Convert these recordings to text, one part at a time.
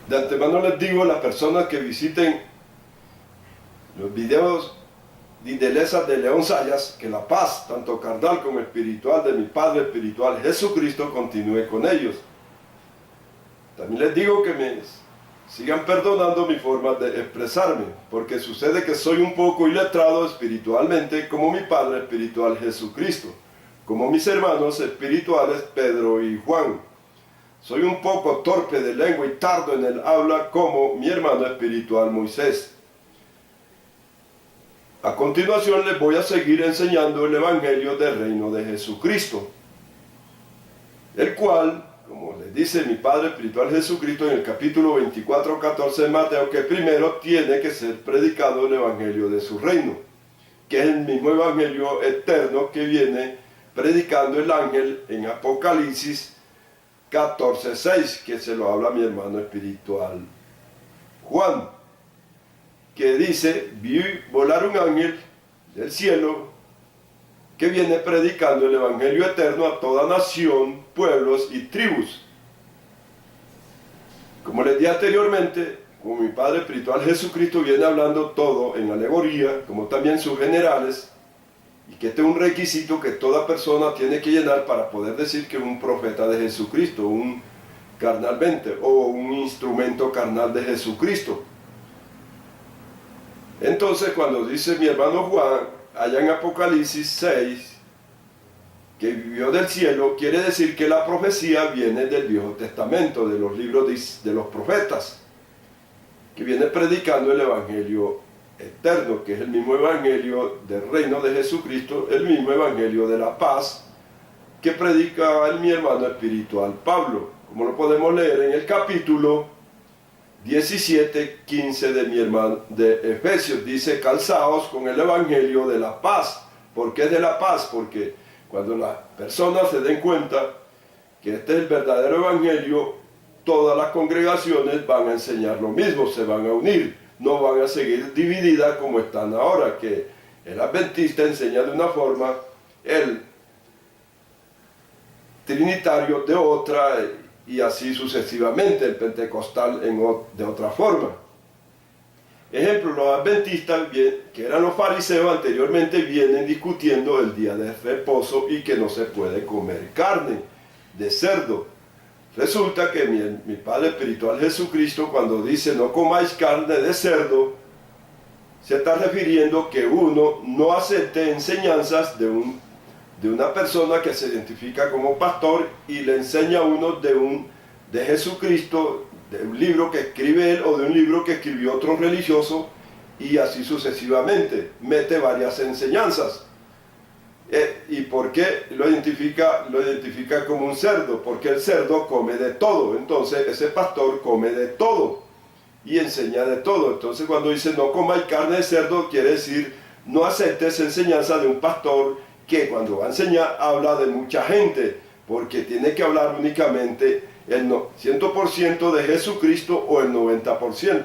De antemano les digo a las personas que visiten los videos de Indeleza de León Sayas, que la paz, tanto carnal como espiritual, de mi Padre espiritual Jesucristo, continúe con ellos. También les digo que me sigan perdonando mi forma de expresarme, porque sucede que soy un poco iletrado espiritualmente, como mi Padre espiritual Jesucristo, como mis hermanos espirituales Pedro y Juan. Soy un poco torpe de lengua y tardo en el habla, como mi hermano espiritual Moisés. A continuación les voy a seguir enseñando el Evangelio del Reino de Jesucristo, el cual, como les dice mi Padre espiritual Jesucristo en el capítulo 24:14 de Mateo, que primero tiene que ser predicado el Evangelio de su reino, que es el mismo Evangelio eterno que viene predicando el ángel en Apocalipsis 14:6, que se lo habla a mi hermano espiritual Juan, que dice: vi volar un ángel del cielo que viene predicando el Evangelio eterno a toda nación, pueblos y tribus. Como les dije anteriormente, como mi Padre espiritual Jesucristo viene hablando todo en alegoría, como también sus generales, y que este es un requisito que toda persona tiene que llenar para poder decir que es un profeta de Jesucristo, un carnalmente, o un instrumento carnal de Jesucristo. Entonces, cuando dice mi hermano Juan, allá en Apocalipsis 6, que vivió del cielo, quiere decir que la profecía viene del Viejo Testamento, de los libros de los profetas, que viene predicando el Evangelio eterno, que es el mismo Evangelio del reino de Jesucristo, el mismo Evangelio de la paz, que predica mi hermano espiritual Pablo, como lo podemos leer en el capítulo 17:15 de mi hermano de Efesios. Dice: calzaos con el Evangelio de la paz. ¿Por qué es de la paz? Porque cuando las personas se den cuenta que este es el verdadero Evangelio, todas las congregaciones van a enseñar lo mismo, se van a unir, no van a seguir divididas como están ahora, que el adventista enseña de una forma, el trinitario de otra, y así sucesivamente, el pentecostal de otra forma. Ejemplo, los adventistas, que eran los fariseos anteriormente, vienen discutiendo el día de reposo y que no se puede comer carne de cerdo. Resulta que mi Padre espiritual Jesucristo, cuando dice no comáis carne de cerdo, se está refiriendo que uno no acepte enseñanzas de una persona que se identifica como pastor y le enseña a uno de Jesucristo, de un libro que escribe él o de un libro que escribió otro religioso, y así sucesivamente. Mete varias enseñanzas. ¿Y por qué lo identifica como un cerdo? Porque el cerdo come de todo. Entonces ese pastor come de todo y enseña de todo. Entonces cuando dice no comáis carne de cerdo, quiere decir no aceptes enseñanza de un pastor que cuando va a enseñar habla de mucha gente, porque tiene que hablar únicamente el 100% de Jesucristo o el 90%.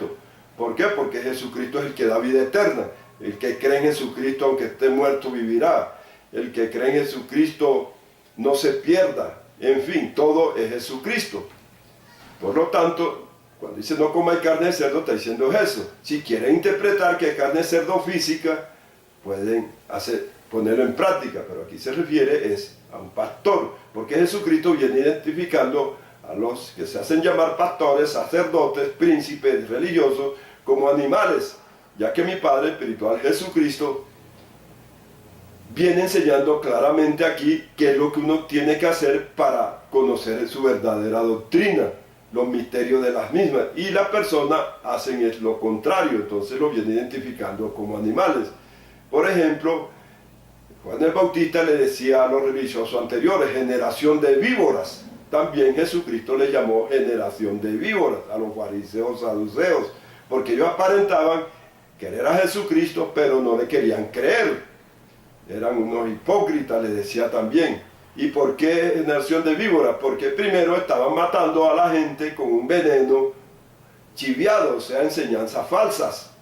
¿Por qué? Porque Jesucristo es el que da vida eterna. El que cree en Jesucristo, aunque esté muerto, vivirá. El que cree en Jesucristo no se pierda. En fin, todo es Jesucristo. Por lo tanto, cuando dice no comáis carne de cerdo, está diciendo eso. Si quieren interpretar que es carne de cerdo física, pueden ponerlo en práctica, pero aquí se refiere a un pastor, porque Jesucristo viene identificando a los que se hacen llamar pastores, sacerdotes, príncipes religiosos, como animales, ya que mi Padre espiritual Jesucristo viene enseñando claramente aquí qué es lo que uno tiene que hacer para conocer su verdadera doctrina, los misterios de las mismas, y las personas hacen es lo contrario, entonces lo viene identificando como animales. Por ejemplo, Juan el Bautista le decía a los religiosos anteriores, generación de víboras. También Jesucristo le llamó generación de víboras a los fariseos saduceos, porque ellos aparentaban querer a Jesucristo, pero no le querían creer. Eran unos hipócritas, le decía también. ¿Y por qué generación de víboras? Porque primero estaban matando a la gente con un veneno chiviado, o sea, enseñanzas falsas.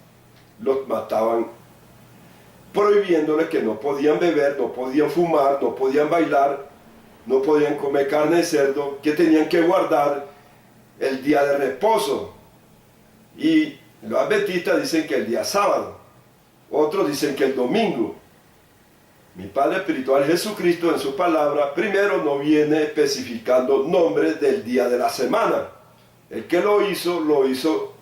Los mataban prohibiéndoles que no podían beber, no podían fumar, no podían bailar, no podían comer carne de cerdo, que tenían que guardar el día de reposo. Y los adventistas dicen que el día sábado, otros dicen que el domingo. Mi Padre Espiritual Jesucristo en su palabra primero no viene especificando nombres del día de la semana. El que lo hizo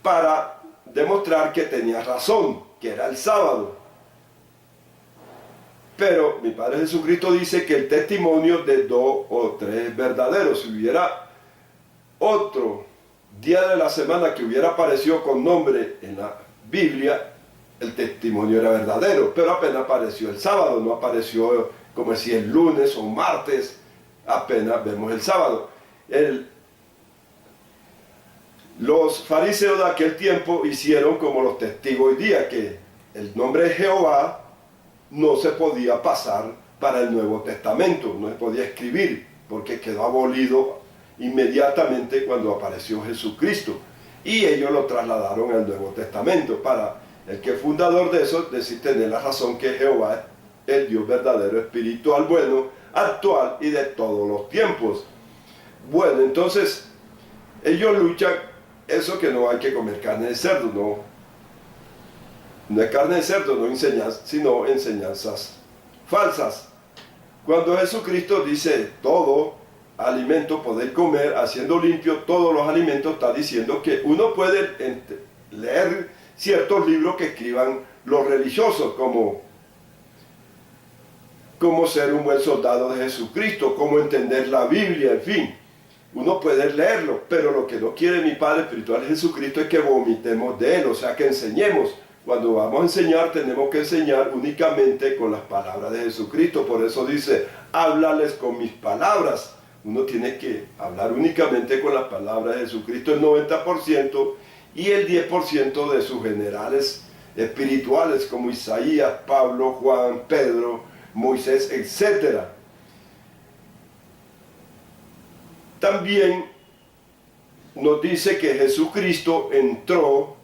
para demostrar que tenía razón, que era el sábado. Pero mi Padre Jesucristo dice que el testimonio de 2 o 3 es verdadero. Si hubiera otro día de la semana que hubiera aparecido con nombre en la Biblia, el testimonio era verdadero, pero apenas apareció el sábado, no apareció como si el lunes o martes, apenas vemos el sábado. Los fariseos de aquel tiempo hicieron como los testigos hoy día, que el nombre de Jehová no se podía pasar para el Nuevo Testamento, no se podía escribir, porque quedó abolido inmediatamente cuando apareció Jesucristo. Y ellos lo trasladaron al Nuevo Testamento para el que es fundador de eso, decir, tener la razón que Jehová es el Dios verdadero, espiritual, bueno, actual y de todos los tiempos. Bueno, entonces, ellos luchan, eso que no hay que comer carne de cerdo, no es carne de cerdo, no enseñanzas, sino enseñanzas falsas. Cuando Jesucristo dice, todo alimento podéis comer, haciendo limpio todos los alimentos, está diciendo que uno puede leer ciertos libros que escriban los religiosos, como ser un buen soldado de Jesucristo, cómo entender la Biblia, en fin. Uno puede leerlo, pero lo que no quiere mi Padre Espiritual Jesucristo es que vomitemos de Él, o sea, que enseñemos. Cuando vamos a enseñar, tenemos que enseñar únicamente con las palabras de Jesucristo. Por eso dice, háblales con mis palabras. Uno tiene que hablar únicamente con las palabras de Jesucristo, el 90%, y el 10% de sus generales espirituales, como Isaías, Pablo, Juan, Pedro, Moisés, etc. También nos dice que Jesucristo entró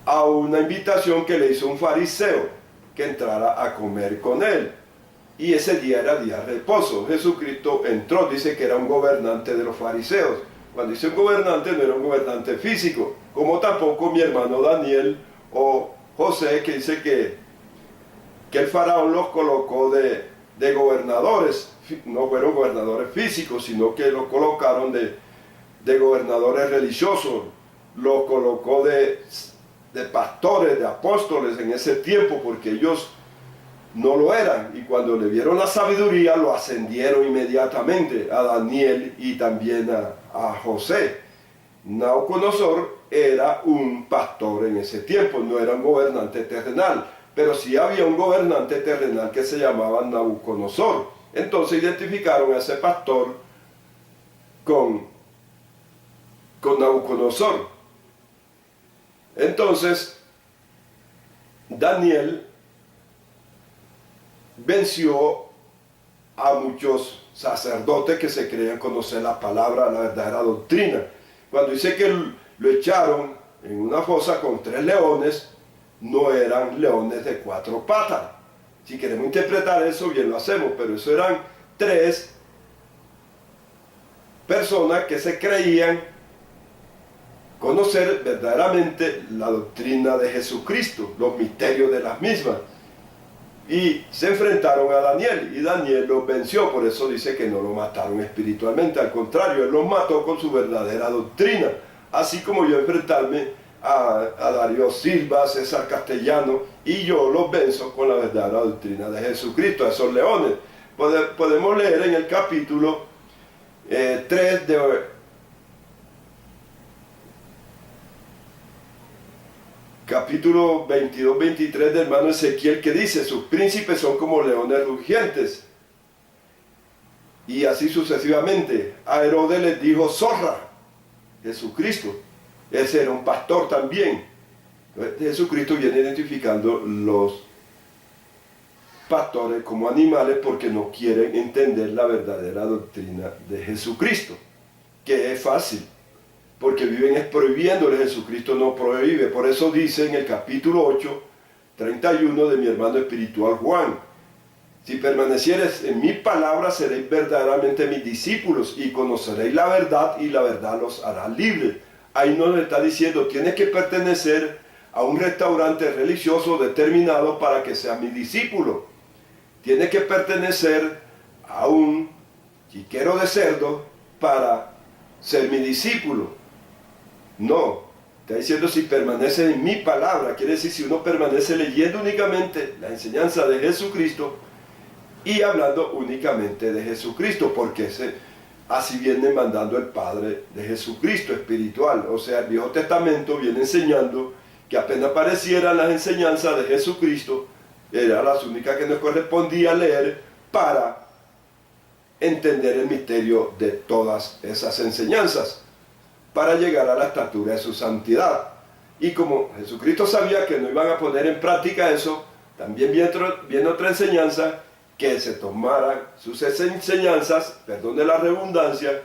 a una invitación que le hizo un fariseo, que entrara a comer con él. Y ese día era día de reposo. Jesucristo entró, dice que era un gobernante de los fariseos. Cuando dice un gobernante, no era un gobernante físico, como tampoco mi hermano Daniel o José, que dice que el faraón los colocó de gobernadores. No fueron gobernadores físicos, sino que los colocaron de gobernadores religiosos. Los colocó de pastores, de apóstoles en ese tiempo, porque ellos no lo eran, y cuando le vieron la sabiduría lo ascendieron inmediatamente a Daniel y también a José. Nabucodonosor era un pastor en ese tiempo, no era un gobernante terrenal, pero sí había un gobernante terrenal que se llamaba Nabucodonosor. Entonces identificaron a ese pastor con Nabucodonosor. Entonces Daniel venció a muchos sacerdotes que se creían conocer la palabra, la verdadera doctrina. Cuando dice que lo echaron en una fosa con 3 leones, no eran leones de 4 patas. Si queremos interpretar eso, bien lo hacemos, pero eso eran 3 personas que se creían conocer verdaderamente la doctrina de Jesucristo, los misterios de las mismas. Y se enfrentaron a Daniel, y Daniel los venció. Por eso dice que no lo mataron espiritualmente, al contrario, él los mató con su verdadera doctrina. Así como yo enfrentarme a Darío Silva, César Castellano, y yo los venzo con la verdadera doctrina de Jesucristo, a esos leones. Podemos leer en el capítulo 3 capítulo 22-23 del hermano Ezequiel, que dice, sus príncipes son como leones rugientes. Y así sucesivamente. A Herodes les dijo zorra, Jesucristo. Ese era un pastor también. Jesucristo viene identificando los pastores como animales porque no quieren entender la verdadera doctrina de Jesucristo, que es fácil, porque viven prohibiéndole. Jesucristo no prohíbe. Por eso dice en el capítulo 8, 31 de mi hermano espiritual Juan, Si permaneciereis en mi palabra, seréis verdaderamente mis discípulos y conoceréis la verdad y la verdad los hará libres. Ahí nos está diciendo, tienes que pertenecer a un restaurante religioso determinado para que sea mi discípulo. Tienes que pertenecer a un chiquero de cerdo para ser mi discípulo. No, está diciendo si permanece en mi palabra, quiere decir si uno permanece leyendo únicamente la enseñanza de Jesucristo y hablando únicamente de Jesucristo, porque así viene mandando el Padre de Jesucristo espiritual. O sea, el Viejo Testamento viene enseñando que apenas aparecieran las enseñanzas de Jesucristo, eran las únicas que nos correspondía leer para entender el misterio de todas esas enseñanzas, para llegar a la estatura de su santidad. Y como Jesucristo sabía que no iban a poner en práctica eso, también viene otra enseñanza, que se tomaran sus enseñanzas, perdón de la redundancia,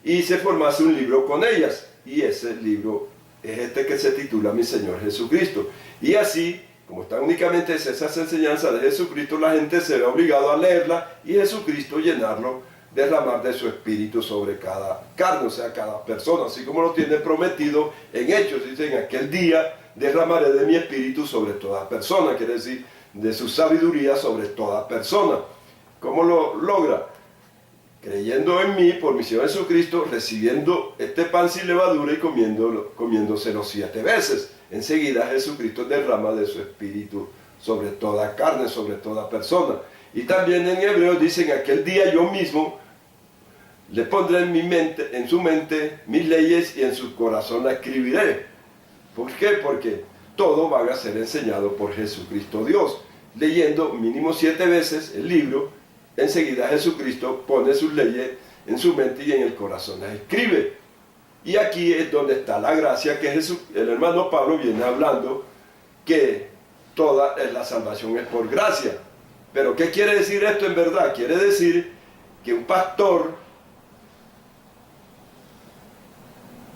y se formase un libro con ellas. Y ese libro es este que se titula Mi Señor Jesucristo. Y así, como están únicamente esas enseñanzas de Jesucristo, la gente se ve obligado a leerla y Jesucristo llenarlo, derramar de su espíritu sobre cada carne, o sea, cada persona, así como lo tiene prometido en Hechos. Dice, en aquel día derramaré de mi espíritu sobre toda persona, quiere decir, de su sabiduría sobre toda persona. ¿Cómo lo logra? Creyendo en mí, por misión de Jesucristo, recibiendo este pan sin levadura y comiéndoselo 7 veces. Enseguida Jesucristo derrama de su espíritu sobre toda carne, sobre toda persona. Y también en Hebreos dicen, aquel día yo mismo le pondré en su mente mis leyes y en su corazón la escribiré. ¿Por qué? Porque todo va a ser enseñado por Jesucristo Dios. Leyendo mínimo 7 veces el libro, enseguida Jesucristo pone sus leyes en su mente y en el corazón las escribe. Y aquí es donde está la gracia que el hermano Pablo viene hablando, que toda la salvación es por gracia. Pero ¿qué quiere decir esto en verdad? Quiere decir que un pastor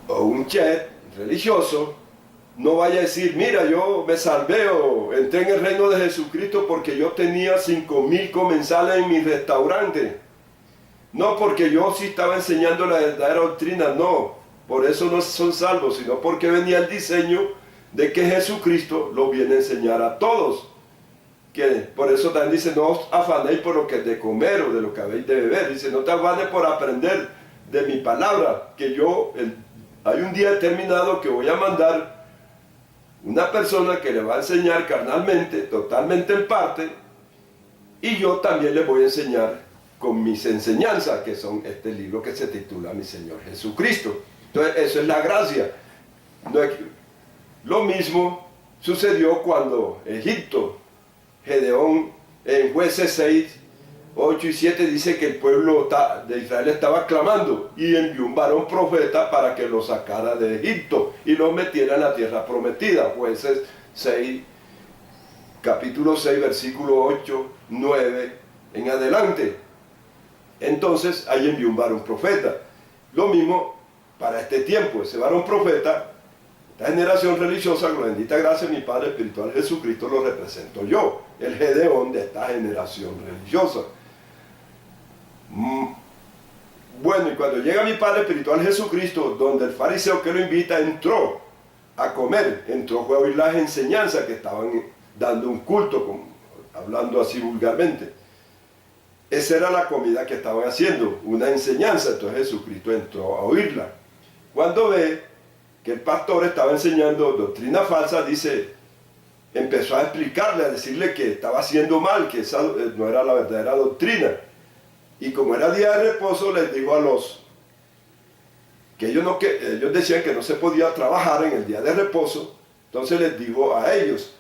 o un chef religioso no vaya a decir, mira, yo me salvé o entré en el reino de Jesucristo porque yo tenía 5.000 comensales en mi restaurante. No porque yo sí estaba enseñando la verdadera doctrina, no. Por eso no son salvos, sino porque venía el diseño de que Jesucristo lo viene a enseñar a todos. Que por eso también dice, no os afanéis por lo que es de comer o de lo que habéis de beber. Dice, no te afanes por aprender de mi palabra, que hay un día determinado que voy a mandar una persona que le va a enseñar carnalmente, totalmente en parte, y yo también le voy a enseñar con mis enseñanzas, que son este libro que se titula Mi Señor Jesucristo. Entonces, eso es la gracia. Lo mismo sucedió cuando Egipto, Gedeón, en Jueces 6, 8 y 7 dice que el pueblo de Israel estaba clamando y envió un varón profeta para que lo sacara de Egipto y lo metiera en la tierra prometida. Jueces 6, capítulo 6, versículo 8, 9 en adelante. Entonces ahí envió un varón profeta. Lo mismo para este tiempo, ese varón profeta, esta generación religiosa, con la bendita gracia de mi Padre espiritual Jesucristo, lo represento yo, el Gedeón de esta generación religiosa. Bueno, y cuando llega mi Padre espiritual Jesucristo, donde el fariseo que lo invita entró a comer, entró a oír las enseñanzas que estaban dando un culto, hablando así vulgarmente. Esa era la comida que estaban haciendo, una enseñanza. Entonces Jesucristo entró a oírla. Cuando ve que el pastor estaba enseñando doctrina falsa, empezó a explicarle, a decirle que estaba haciendo mal, que esa no era la verdadera doctrina. Y como era día de reposo, les dijo a ellos decían que no se podía trabajar en el día de reposo. Entonces les dijo a ellos,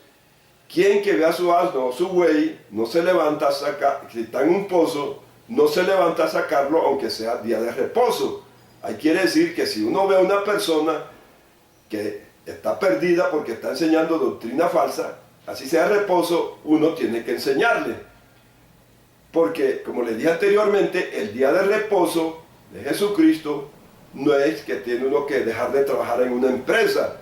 quien que vea su asno o su buey, no se levanta a sacar, si está en un pozo, no se levanta a sacarlo aunque sea día de reposo. Ahí quiere decir que si uno ve a una persona que está perdida porque está enseñando doctrina falsa, así sea reposo, uno tiene que enseñarle. Porque, como les dije anteriormente, el día de reposo de Jesucristo no es que tiene uno que dejar de trabajar en una empresa.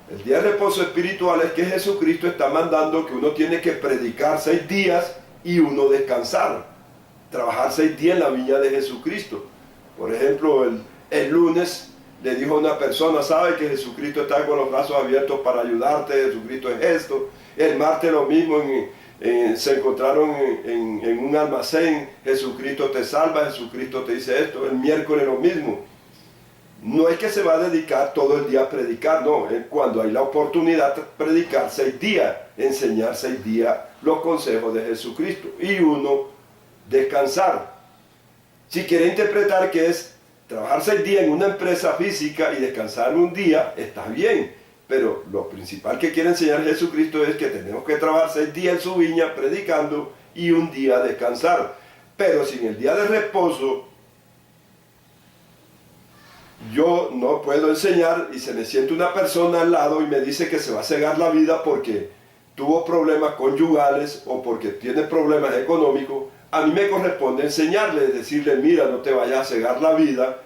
El día de reposo espiritual es que Jesucristo está mandando que uno tiene que predicar 6 días y uno descansar, trabajar 6 días en la viña de Jesucristo. Por ejemplo, el lunes le dijo a una persona, sabe que Jesucristo está con los brazos abiertos para ayudarte, Jesucristo es esto. El martes lo mismo, se encontraron en un almacén, Jesucristo te salva, Jesucristo te dice esto. El miércoles lo mismo. No es que se va a dedicar todo el día a predicar, no, es cuando hay la oportunidad de predicar 6 días, enseñar 6 días los consejos de Jesucristo y uno descansar. Si quiere interpretar que es trabajar 6 días en una empresa física y descansar un día, está bien, pero lo principal que quiere enseñar Jesucristo es que tenemos que trabajar 6 días en su viña predicando y un día descansar. Pero si en el día de reposo yo no puedo enseñar y se me siente una persona al lado y me dice que se va a cegar la vida porque tuvo problemas conyugales o porque tiene problemas económicos, a mí me corresponde enseñarle, decirle, mira, no te vayas a cegar la vida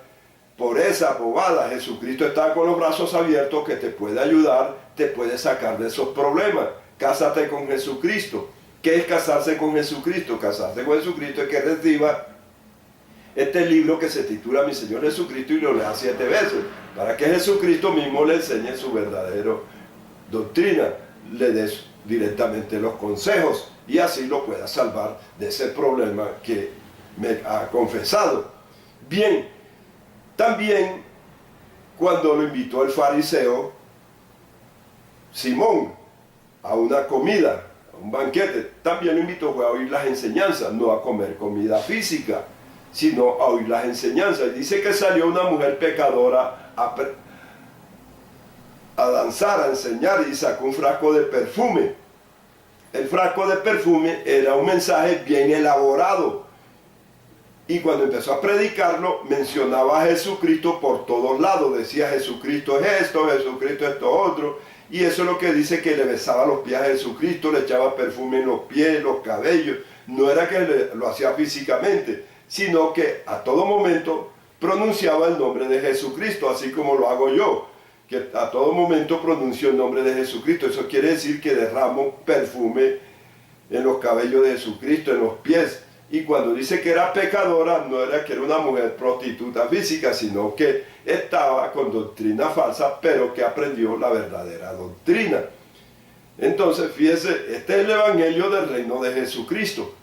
por esa bobada. Jesucristo está con los brazos abiertos que te puede ayudar, te puede sacar de esos problemas. Cásate con Jesucristo. ¿Qué es casarse con Jesucristo? Casarse con Jesucristo es que reciba este libro que se titula Mi Señor Jesucristo y lo lea 7 veces, para que Jesucristo mismo le enseñe su verdadera doctrina, le dé directamente los consejos y así lo pueda salvar de ese problema que me ha confesado. Bien, también cuando lo invitó el fariseo Simón a una comida, a un banquete, también lo invitó a oír las enseñanzas, no a comer comida física, sino a oír las enseñanzas. Y dice que salió una mujer pecadora a danzar, a enseñar, y sacó un frasco de perfume. El frasco de perfume era un mensaje bien elaborado. Y cuando empezó a predicarlo, mencionaba a Jesucristo por todos lados. Decía, Jesucristo es esto, Jesucristo es esto otro. Y eso es lo que dice, que le besaba los pies a Jesucristo, le echaba perfume en los pies, los cabellos. No era que lo hacía físicamente, sino que a todo momento pronunciaba el nombre de Jesucristo, así como lo hago yo, que a todo momento pronuncio el nombre de Jesucristo. Eso quiere decir que derramo perfume en los cabellos de Jesucristo, en los pies. Y cuando dice que era pecadora, no era que era una mujer prostituta física, sino que estaba con doctrina falsa, pero que aprendió la verdadera doctrina. Entonces, fíjese, este es el evangelio del reino de Jesucristo.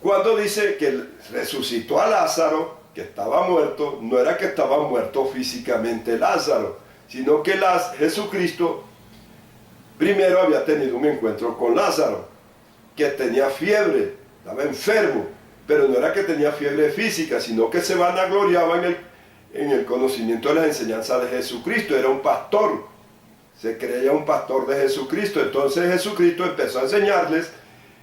Cuando dice que resucitó a Lázaro, que estaba muerto, no era que estaba muerto físicamente Lázaro, sino que Jesucristo primero había tenido un encuentro con Lázaro, que tenía fiebre, estaba enfermo, pero no era que tenía fiebre física, sino que se vanagloriaba en el conocimiento de las enseñanzas de Jesucristo. Era un pastor, se creía un pastor de Jesucristo. Entonces Jesucristo empezó a enseñarles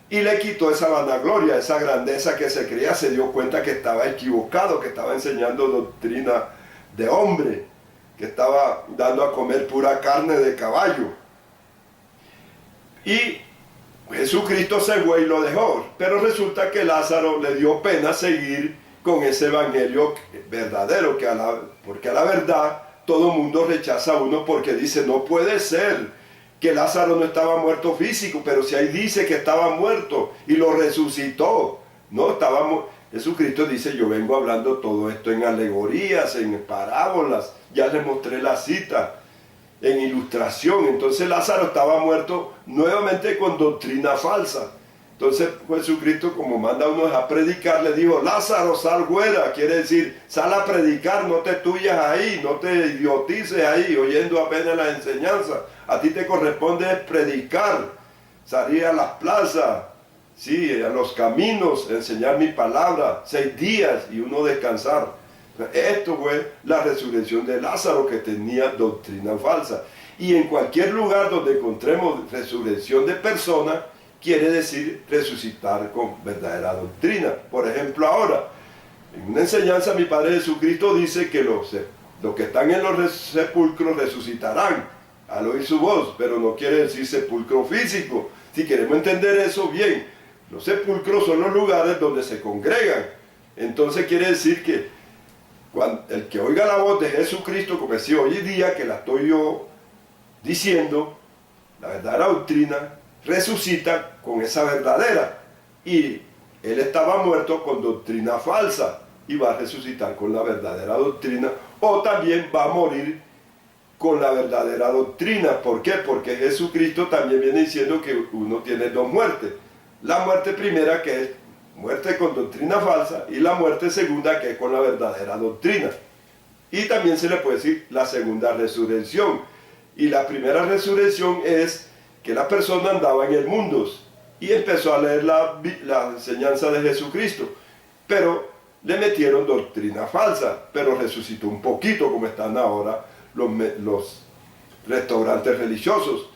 y le quitó esa vanagloria, esa grandeza que se creía. Se dio cuenta que estaba equivocado, que estaba enseñando doctrina de hombre, que estaba dando a comer pura carne de caballo. Y Jesucristo se fue y lo dejó, pero resulta que Lázaro le dio pena seguir con ese evangelio verdadero, porque a la verdad todo mundo rechaza a uno, porque dice, no puede ser que Lázaro no estaba muerto físico, pero si ahí dice que estaba muerto y lo resucitó. No, Jesucristo dice, yo vengo hablando todo esto en alegorías, en parábolas, ya les mostré la cita, en ilustración. Entonces Lázaro estaba muerto nuevamente con doctrina falsa. Entonces Jesucristo, como manda a unos a predicar, le dijo, Lázaro, sal fuera. Quiere decir, sal a predicar, no te tuyas ahí, no te idiotices ahí, oyendo apenas la enseñanza. A ti te corresponde predicar, salir a las plazas, sí, a los caminos, enseñar mi palabra, 6 días y uno descansar. Esto fue la resurrección de Lázaro, que tenía doctrina falsa. Y en cualquier lugar donde encontremos resurrección de personas, quiere decir resucitar con verdadera doctrina. Por ejemplo, ahora, en una enseñanza mi Padre Jesucristo dice que los que están en los sepulcros resucitarán al oír su voz, pero no quiere decir sepulcro físico. Si queremos entender eso bien, los sepulcros son los lugares donde se congregan. Entonces quiere decir que el que oiga la voz de Jesucristo, como decía hoy día, que la estoy yo diciendo, la verdadera doctrina, resucita con esa verdadera. Y él estaba muerto con doctrina falsa y va a resucitar con la verdadera doctrina, o también va a morir con la verdadera doctrina. ¿Por qué? Porque Jesucristo también viene diciendo que uno tiene dos muertes. La muerte primera, que es muerte con doctrina falsa, y la muerte segunda, que es con la verdadera doctrina. Y también se le puede decir la segunda resurrección. Y la primera resurrección es que la persona andaba en el mundo y empezó a leer la enseñanza de Jesucristo, pero le metieron doctrina falsa, pero resucitó un poquito, como están ahora los restaurantes religiosos.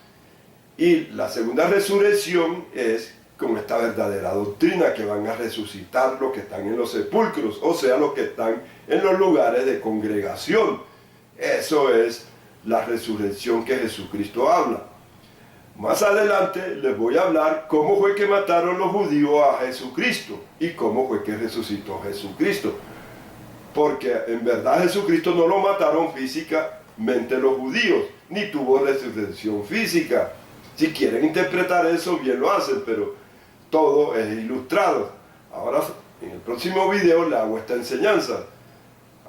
Y la segunda resurrección es con esta verdadera doctrina, que van a resucitar los que están en los sepulcros, o sea, los que están en los lugares de congregación. Eso es la resurrección que Jesucristo habla. Más adelante les voy a hablar cómo fue que mataron los judíos a Jesucristo y cómo fue que resucitó Jesucristo. Porque en verdad Jesucristo no lo mataron físicamente los judíos, ni tuvo resurrección física. Si quieren interpretar eso, bien lo hacen, pero todo es ilustrado. Ahora, en el próximo video les hago esta enseñanza.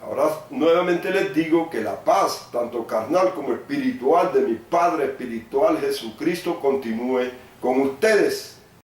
Ahora nuevamente les digo que la paz, tanto carnal como espiritual, de mi Padre espiritual Jesucristo, continúe con ustedes.